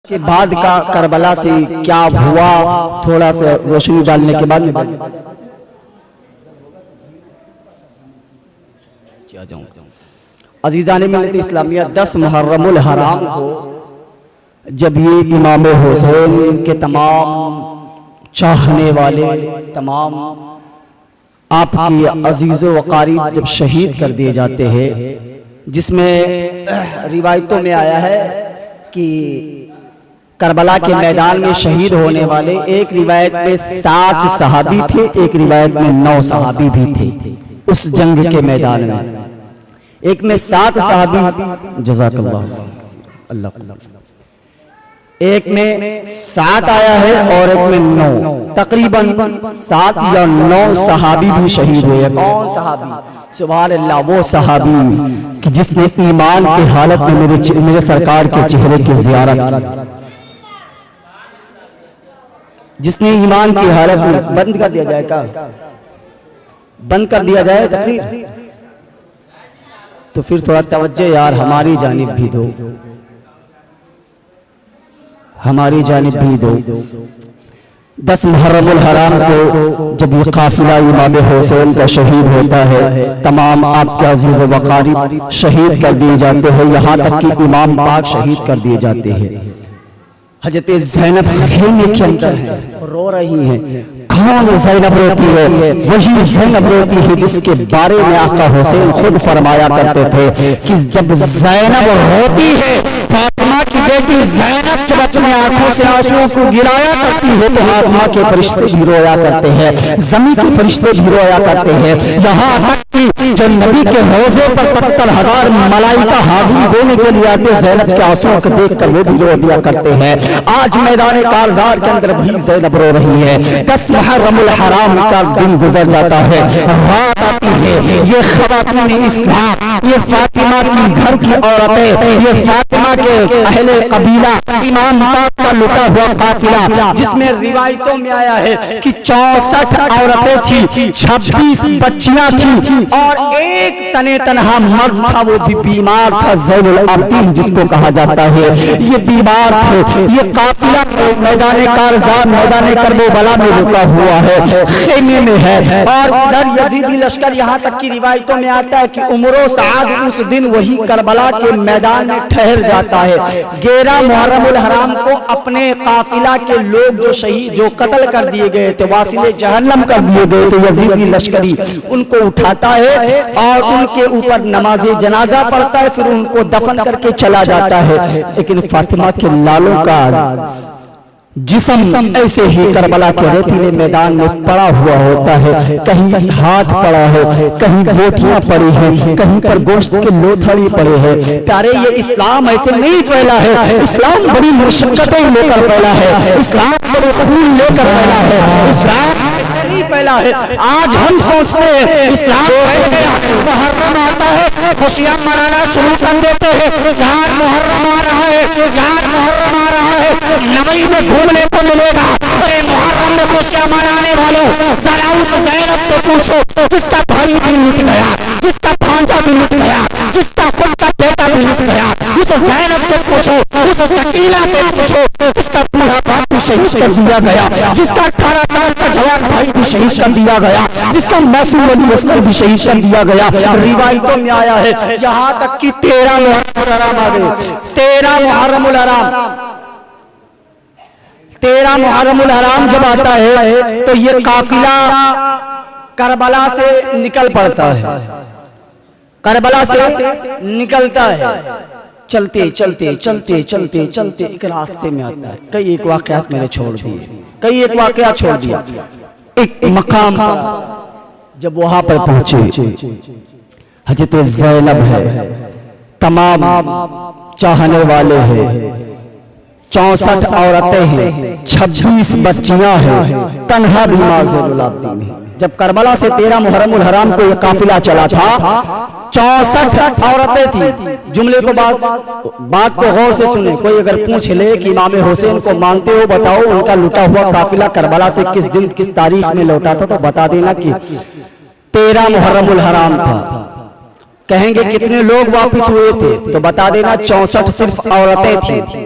کے بعد کا کربلا سے کیا ہوا تھوڑا سا روشنی ڈالنے کے بعد عزیزان ملت اسلامیہ 10 محرم الحرام کو جب یہ امام حسین کے تمام چاہنے والے تمام آپ کی عزیز و قریب جب شہید کر دیے جاتے ہیں، جس میں روایتوں میں آیا ہے کہ کربلا کے میدان میں شہید ہونے والے ایک روایت میں 7 صحابی تھے، ایک روایت میں 9 صحابی بھی تھے اس جنگ کے میدان میں۔ ایک میں 7 صحابی، جزاک اللہ، ایک میں 7 آیا ہے اور ایک میں 9، تقریباً 7 یا 9 صحابی بھی شہید ہوئے ہیں۔ کون صحابی؟ سبحان اللہ، وہ صحابی کہ جس نے ایمان کی حالت میں میرے سرکار کے چہرے کی زیارت کی، جس نے ایمان کی حالت میں بند کر دیا جائے کا بند کر دیا جائے تقریر، تو پھر تھوڑا توجہ یار ہماری جانب بھی دو، ہماری جانب بھی دو۔ 10 محرم الحرام کو جب یہ قافلہ امام حسین کا شہید ہوتا ہے، تمام آپ کے عزیز و اقارب شہید کر دیے جاتے ہیں، یہاں تک کہ امام پاک شہید کر دیے جاتے ہیں۔ حضرت زینب خیمے کے اندر ہیں، رو رہی ہیں۔ کون زینب روتی ہے؟ وہی زینب روتی ہے جس کے بارے میں آقا حسین خود فرمایا کرتے تھے کہ جب زینب روتی ہے، فاطمہ کی بیٹی زینب جب اپنے آنکھوں سے آنسوؤں کو گرایا کرتی ہے تو آسمان کے فرشتے بھی رویا کرتے ہیں، زمین کے فرشتے بھی رویا کرتے ہیں، یہاں تک کہ جو نبی کے روضے پر 70,000 ملائکہ حاضری دینے کے لیے آتے، زینب کے آنسوؤں کو دیکھ کر وہ بھی رو دیا کرتے ہیں۔ آج میدان کارزار کے اندر بھی زینب رو رہی ہے۔ 10 محرم الحرام کا دن گزر جاتا ہے، رات آتی ہے، یہ خواتین اسلام، یہ فاطمہ کی گھر کی عورتیں، یہ فاطمہ کے اہل قبیلہ، امام پاک کا لٹا ہوا قافلہ، جس میں روایتوں میں آیا ہے کہ 64 عورتیں تھیں، 26 بچیاں تھیں اور ایک تنے تنہا مرد تھا، وہ بھی بیمار تھا، زین العابدین جس کو کہا جاتا ہے۔ یہ بیمار تھے، یہ قافلہ میدان کارزار، میدان کربلا میں رکا ہوا ہے، خیمے میں ہے، اور ادھر یزیدی لشکر، یہاں تک کی روایتوں میں آتا ہے کہ عمر و سعد اس دن وہی کربلا کے میدان میں ٹھہر جاتا ہے۔ 11 محرم الحرام کو اپنے قافلہ کے لوگ جو شہید، جو قتل کر دیے گئے تھے، واصل جہنم کر دیے گئے تھے، یزیدی لشکری ان کو اٹھاتا ہے اور ان کے اوپر نماز جنازہ پڑھتا ہے، پھر ان کو دفن کر کے چلا جاتا ہے۔ لیکن فاطمہ کے لالوں کا جسم ایسے ہی کربلا کے ریتیلے میدان میں پڑا ہوا ہوتا ہے، کہیں ہاتھ پڑا ہے، کہیں بوٹیاں پڑی ہیں، کہیں پر گوشت کے لوتھڑی پڑے ہیں۔ پیارے، یہ اسلام ایسے نہیں پھیلا ہے، اسلام بڑی مشقتیں لے کر پھیلا ہے، اسلام بڑے خون لے کر پھیلا ہے، اسلام ایسے نہیں پھیلا ہے۔ آج ہم سوچتے ہیں اسلام پھیل گیا، محرم آتا ہے خوشیاں منانا شروع کر دیتے ہیں، یہاں محرم آ رہا ہے، یہاں محرم آ رہا ہے، نبی میں گھومنے کو ملے گا۔ ارے محرم میں خوشیاں منانے والوں، ذرا اس زینب سے پوچھو جس کا بھائی بھی لٹ گیا، جس کا بھانجا بھی لٹ گیا، جس کا خود کا بیٹا بھی لٹ گیا، اس زینب سے پوچھو، اس سکینہ سے پوچھو جس کا بوڑھا باپ بھی شہید کر دیا گیا، جس کا 18 سال کا جوان بھائی بھی شہید کر دیا گیا، جس کا معصوم علی اصغر بھی شہید کر دیا گیا۔ روایتوں میں آیا ہے یہاں تک کہ 13 محرم الحرام آ گئے، 13 محرم الحرام، 13 محرم الحرام جب آتا ہے تو یہ قافلہ کربلا سے نکل پڑتا ہے، کربلا سے نکلتا ہے، چلتے چلتے چلتے چلتے چلتے ایک راستے میں آتا ہے۔ کئی ایک واقعات میں نے چھوڑ دیے، کئی ایک واقعات چھوڑ دیا۔ ایک مقام جب وہاں پر پہنچے، حضرت زینب ہے، تمام چاہنے والے ہیں، 64 عورتیں ہیں، 26 بچیاں ہیں، تنہا بھی زین العابدین ہے۔ جب کربلا سے 13 محرم الحرام کو یہ قافلہ چلا تھا، 64 عورتیں تھیں۔ جملے کو بات کو غور سے سنیں، کوئی اگر پوچھ لے کہ امام حسین کو مانتے ہو بتاؤ ان کا لٹا ہوا قافلہ کربلا سے کس دن کس تاریخ میں لوٹا تھا، تو بتا دینا کہ 13 محرم الحرام تھا۔ کہیں گے کتنے لوگ واپس ہوئے تھے، تو بتا دینا 64 صرف عورتیں تھیں،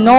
9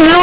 9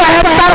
72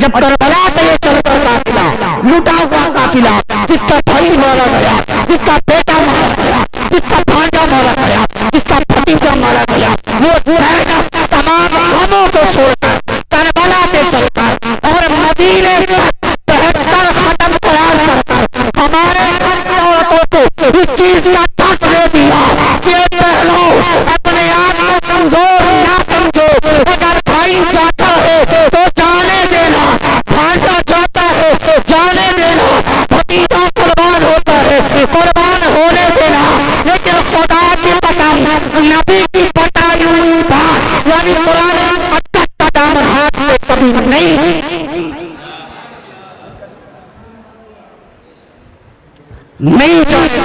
جب کربلا سے یہ چل کر قافلہ لوٹا ہوا قافلہ، جس کا بھائی مارا گیا، جس کا بیٹا مارا گیا، جس کا بھانجا مارا گیا، جس کا بھتیجا مارا گیا، وہ زینب تمام غموں کو چھوڑ کر کربلا سے چل کر اور مدینے کا 73 ختم قرآن پڑھ کر ہمارے گھر کی عورتوں کو اس چیز کا دس دے دیا کہ پہلو اپنے آپ کو کمزور نہ سمجھو، اگر بھائی جاتا ہے تو جانے دینا، بھانجا جاتا ہے جانے دینا، بھتیجا قربان ہوتا ہے قربان ہونے دینا، لیکن خدا کی قسم نبی کی بتائی ہوئی بات یعنی قرآن مقدس کا دامن ہاتھ سے کبھی نہیں جانے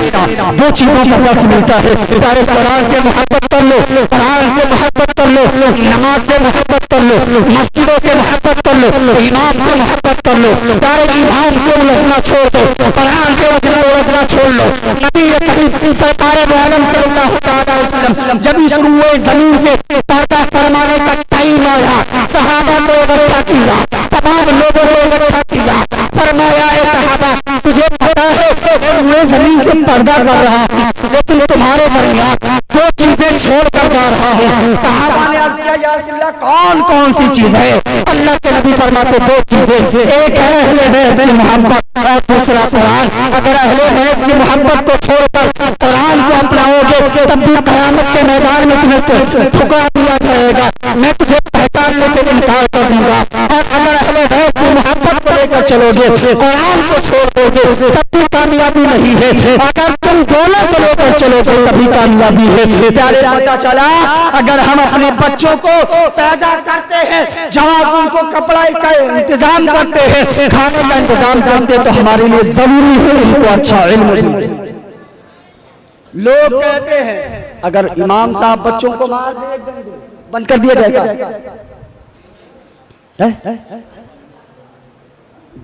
دینا۔ دو چیزوں کا درس ملتا ہے، پیارے قرآن سے محبت کر لو، قرآن سے محبت کر لو، نماز سے محبت کر لو، مسجدوں سے محبت کر لو، امام سے محبت کر لو، پیارے امام سے الجھنا چھوڑ دو، قرآن سے الجھنا چھوڑ لو۔ نبی کریم سرکار عالم صلی اللہ تعالی وسلم جب شروع زمین سے پردہ فرمانے کا ٹائم آیا، صحابہ کو اکٹھا کیا، تمام لوگوں کو اکٹھا کیا، فرمایا اے صحابہ تجھے پتا ہے میں زمین سے پردہ کر رہا ہوں لیکن تمہارے درمیان دو چیزیں چھوڑ کر جا رہا ہوں۔ صحابہ نے عرض کیا یا رسول اللہ کون کون سی چیز ہے؟ اللہ کے نبی فرماتے دو چیزیں، ایک ہے اہل بیت کی محبت اور دوسرا قرآن۔ اگر اہل بیت کی محبت کو چھوڑ کر قرآن کو اپناؤ گے تب بھی قیامت کے میدان میں تمہیں ٹھکا دیا جائے گا، میں تجھے پہچاننے سے انکار کر دوں گا۔ اور اگر اہل بیت کی محبت کو لے کر چلو گے قرآن کو چھوڑ دو گے تب بھی کامیابی نہیں ہے، اگر تم دونوں کو لے کر چلو گے تبھی کامیابی ہے۔ پیارے پتہ چلا اگر ہم اپنے بچوں کو پیدا کرتے ہیں، جوان ان کو کپڑا کا انتظام کرتے ہیں، کھانے کا انتظام کرتے ہیں تو ہمارے لیے ضروری ہے ان کو اچھا علم دیں۔ لوگ کہتے ہیں اگر امام صاحب بچوں کو مار دے بند کر دیا جائے گا،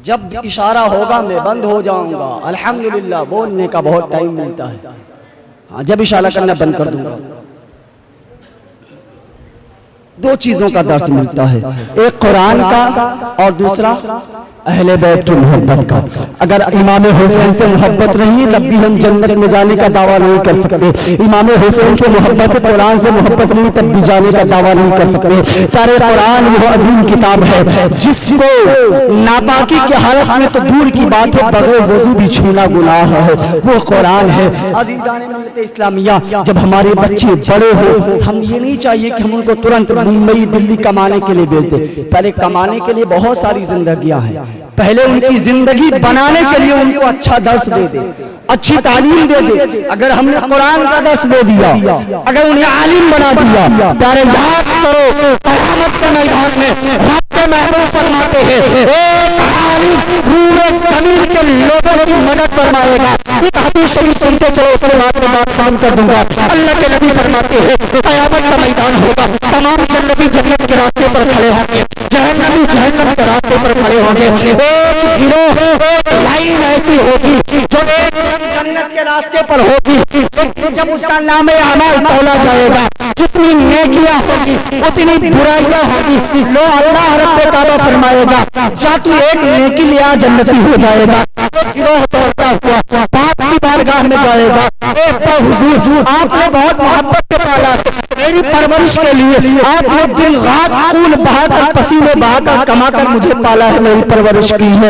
جب اشارہ ہوگا میں بند ہو جاؤں گا، الحمدللہ بولنے کا بہت ٹائم ملتا ہے، ہاں جب اشارہ کرنا بند کر دوں گا۔ دو چیزوں کا درس ملتا ہے، ایک قرآن کا اور دوسرا اہل بیت کی محبت کا۔ اگر امام حسین سے محبت نہیں تب بھی ہم جنت میں جانے کا دعویٰ نہیں کر سکتے، امام حسین سے محبت قرآن سے محبت نہیں تب بھی جانے کا دعویٰ نہیں کر سکتے۔ پیارے قرآن وہ عظیم کتاب ہے جس کو ناپاکی کی حالت میں تو دور کی بات ہے بغیر وضو بھی چھونا گناہ ہے، وہ قرآن ہے۔ عزیزان ملت اسلامیہ جب ہمارے بچے بڑے ہو ہم یہ نہیں چاہیے کہ ہم ان کو ترنت ممبئی دلی کمانے کے لیے بھیج دیں، پہلے کمانے کے لیے بہت ساری زندگیاں ہیں، پہلے ان کی زندگی بنانے کے لیے ان کو اچھا درس دے دے، اچھی تعلیم دے دے۔ اگر ہم نے قرآن کا درس دے دیا، اگر انہیں عالم بنا دیا، پیارے یاد کرو قیامت کے میدان میں رب کے محبوب فرماتے ہیں ایک عالم پورے زمین کے لوگوں کی مدد فرمائے گا۔ ایک حدیث شریف سنتے چلو اس کے بعد میں بات ختم کر دوں گا۔ اللہ کے نبی فرماتے ہیں قیامت کا میدان ہوگا، تمام جنتی جنت کے راستے پر کھڑے ہوں گے، جہنمی جہنم کے راستے پر کھڑے ہوں گے، ایک گروہ ایک لائن ایسی ہوگی جو ایک جنت کے راستے پر ہوگی، جب اس کا نام اعمال تولا جائے گا جتنی نیکیاں ہوگی اتنی برائیاں ہوگی، لو اللہ رب کعبہ فرمائے گا جا تو ایک نیکی لیا جنتی ہو جائے گا، گروہ دوڑتا ہوا باپ کی بارگاہ میں جائے گا، اے حضور آپ نے بہت محبت سے پالا، میری پرورش کے لیے آپ نے دن رات خون بہا کر پسینے بہا کر کما کر مجھے پالا ہے، میری پرورش کی ہے،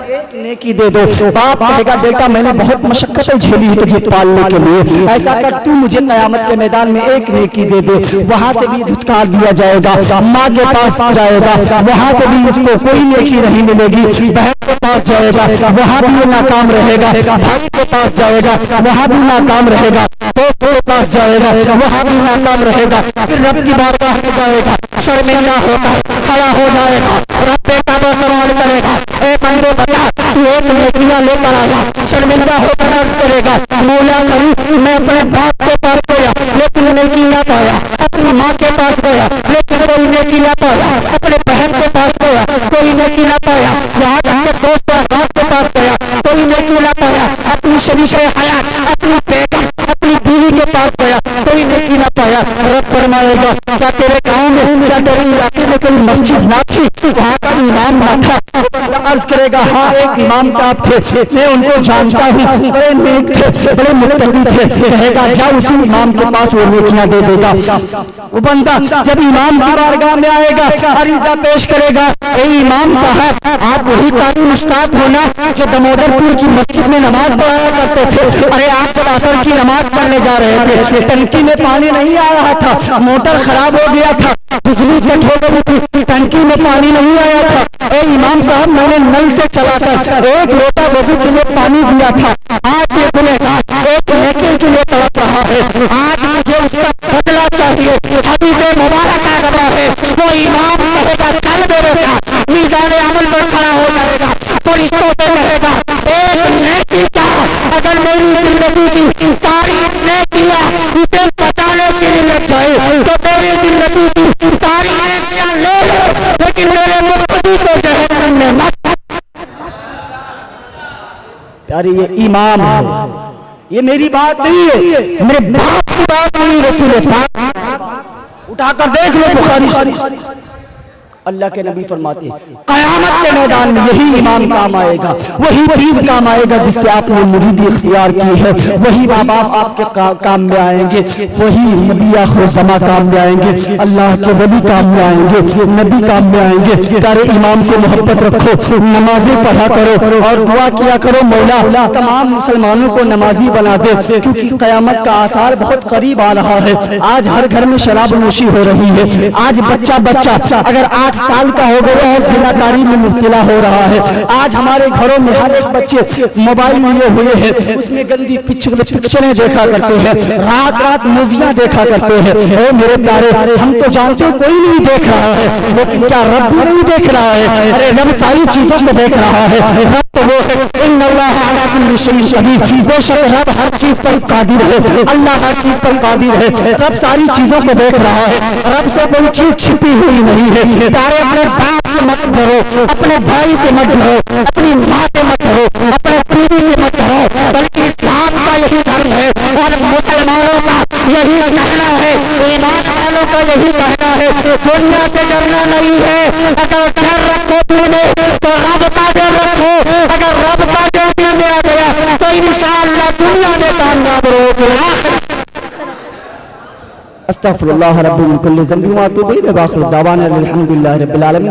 ایک نیکی دے دو۔ باپ کہے گا بیٹا میں نے بہت مشقتیں جھیلی ہے تجھے پالنے کے لیے، ایسا کر تو مجھے قیامت کے میدان میں ایک نیکی دے دے، وہاں سے بھی دھتکار دیا جائے گا، ماں کے پاس جائے گا وہاں سے بھی اس کو کوئی نیکی نہیں ملے گی، بہن کے پاس جائے گا وہاں بھی وہ ناکام رہے گا، بھائی کے پاس جائے گا وہاں بھی ناکام رہے گا، دوست کے پاس جائے گا وہاں بھی ناکام رہے گا، پھر رب کی بارگاہ میں جائے گا شرمندہ ہوگا، کھڑا ہو جائے گا، رب کعبہ سوال کرے گا اے بندے بتا تو ایک نیکیاں لے کر آیا، شرمندہ ہو کر عرض کرے گا مولا کریم میں اپنے باپ کے پاس گیا لیکن نیکی نہ پایا، اپنی ماں کے پاس گیا لیکن کوئی نیکی نہ پایا، اپنے بہن کے پاس گیا کوئی نیکی نہ پایا، یہاں تک کہ دوست احباب کے پاس گیا کوئی نیکی نہ پایا، اپنی شریک حیات اپنی بیگم اپنی بیوی کے پاس گیا کوئی نیکی نہ پایا، رب فرمائے گا کیا تیرے گاؤں میں کیا تیرے علاقے میں کوئی مسجد نہ تھی وہاں کا امام نہ عرض کرے گا ہاں ایک امام صاحب تھے میں ان کو جانتا ہوں بڑے نیک تھے بڑے متقی تھے، کہے گا جا اسی امام کے پاس وہ نیکیاں دے دے گا۔ وہ بندہ جب امام کی بارگاہ میں آئے گا عریضہ پیش کرے گا، اے امام صاحب آپ وہی قانون استاد ہونا جو دمودر پور کی مسجد میں نماز پڑھایا کرتے تھے؟ ارے آپ جب عصر کی نماز پڑھنے جا رہے تھے ٹنکی میں پانی نہیں آ رہا تھا، موٹر خراب ہو گیا تھا، بجلی کٹ ہو گئی تھی، ٹنکی میں پانی نہیں آیا تھا، اے امام صاحب میں نے نل سے چلا کر ایک لوٹا وضو کے لیے پانی دیا تھا، آج یہ گنہگار ایک نیکی کے لیے تڑپ رہا ہے، آج مجھے اس کا بدلہ چاہیے۔ حدیث مبارکہ روا ہے وہ امام کہے گا چل میرے ساتھ، میزان عمل پر کھڑا ہو جائے گا، فرشتوں سے کہے گا ایک نیکی کا اگر میری زندگی کی ساری نیکیاں اسے بچانے کے لیے لگ جائے تو میری زندگی کی ساری نیکیاں لے لو لیکن میرے مقتدی کو جہنم میں مت۔ پیاری یہ امام ہے، یہ میری بات نہیں ہے، میرے باپ کی بات نہیں، رسول پاک اٹھا کر دیکھ لو بخاری شریف۔ اللہ کے نبی فرماتے ہیں قیامت کے میدان میں یہی امام کام آئے گا، وہی پیر کام آئے گا جس سے آپ نے مریدی اختیار کی ہے، وہی ماں باپ آپ کے کام میں آئیں گے، وہی نبی آخر زمان کام میں آئیں گے، اللہ کے ولی کام میں آئیں گے، نبی کام میں آئیں گے۔ پیارے امام سے محبت رکھو، نمازیں پڑھا کرو اور دعا کیا کرو مولا تمام مسلمانوں کو نمازی بنا دے، کیونکہ قیامت کا آثار بہت قریب آ رہا ہے۔ آج ہر گھر میں شراب نوشی ہو رہی ہے، آج بچہ اگر 8 سال کا ہو گیا ہے زناکاری میں مبتلا ہو رہا ہے، آج ہمارے گھروں میں ہر ایک بچے موبائل لیے ہوئے ہیں، اس میں گندی پکچریں دیکھا کرتے ہیں، رات موویاں دیکھا کرتے ہیں۔ اے میرے پیارے ہم تو جانتے کوئی نہیں دیکھ رہا ہے لیکن کیا رب بھی نہیں دیکھ رہا ہے؟ ارے رب ساری چیزوں کو دیکھ رہا ہے، رب تو وہ ہے ان اللہ علی کل شیء قدیر، بے شک رب ہر چیز پر قادر ہے، اللہ ہر چیز پر قادر ہے، رب ساری چیزوں کو دیکھ رہا ہے، رب سے کوئی چیز چھپی ہوئی نہیں ہے۔ اپنے باپ سے مت ڈرو، اپنے بھائی سے مت ڈرو، اپنی ماں سے مت ڈرو، اپنے بیوی سے مت ڈرو، بلکہ اسلام کا یہی دھرم ہے اور مسلمانوں کا یہی کہنا ہے، ایمان والوں کا یہی کہنا ہے، دنیا سے ڈرنا نہیں ہے۔ اگر ڈر رکھو دل میں تو رب کا ڈر رکھو، اگر رب کا ڈر دل میں آ گیا تو انشاءاللہ دنیا میں کامیاب رہو۔ استغفر اللہ رب من کل ذنب واتوب الیہ، واخر دعوانا الحمد للہ رب العالمین۔